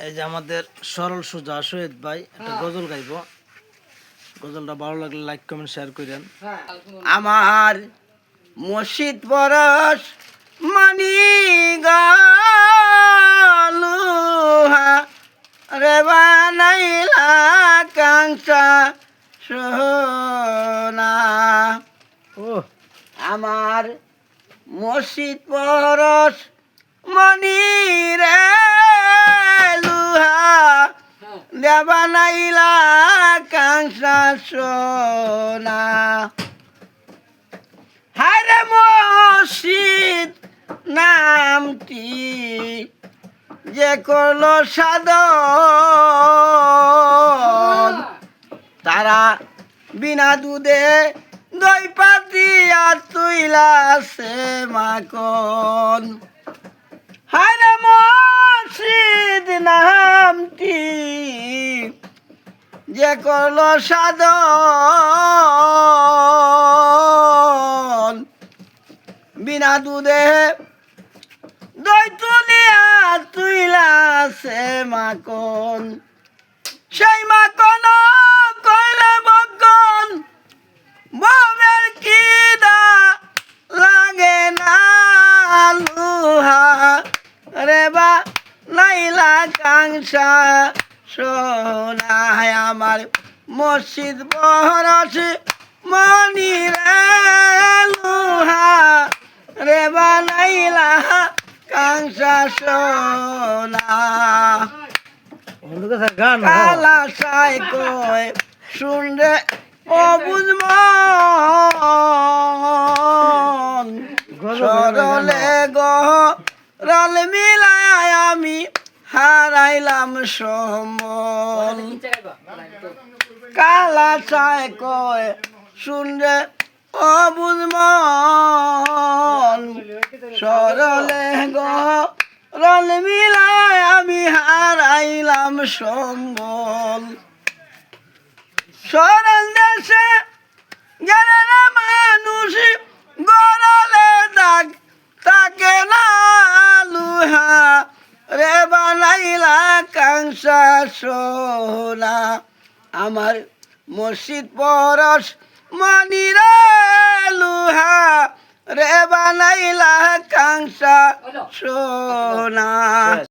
এই যে আমাদের সরল সোজা শহীদ ভাই একটা গজল গাইব। গজলটা ভালো লাগলে লাইক কমেন্ট শেয়ার করেন। আমার মসজিদ পরশ মানি গালুহা রে বানাইলা কাংসা সোনা। ও আমার মসজিদ পরশ মনি রে লুহা দেবা নাইলা কাংসা সোনা। হারে মসজিদ নামটি যে করলো সাধন, তারা বিনা দুধে দই পাতিয়া তুইলাছে মাখন। হারে মসজিদ নামটি যে করলো সাধন, বিনা দুধে দই তুলিয়া তুইলাছে মাখন। সেই মাখন কইলে বকন ববের কিদা লাগে না লুহা রে বা নাইলা কাংসা সোনায়। আমার মসজিদ বরস মনি রে লুহা রে বা নাইলা কাংসা সোনা। গান কালা সাই কয় শুনরে অবুঝমন, সরলে গরল মিলায় আমি হারাইলাম সমন। কালা সাই কয় শুনরে অবুঝমন, সরলে গরল মিলায় আমি হারাইলাম সম্বল। সরল দেশে গেলে না মানুষ গরলে দাগ তাকে না লুহা রে বানাইলা কাংসা সোনা। আমার মসজিদ পরশ মনি রে লুহা রে বানাইলা কাংসা সোনা।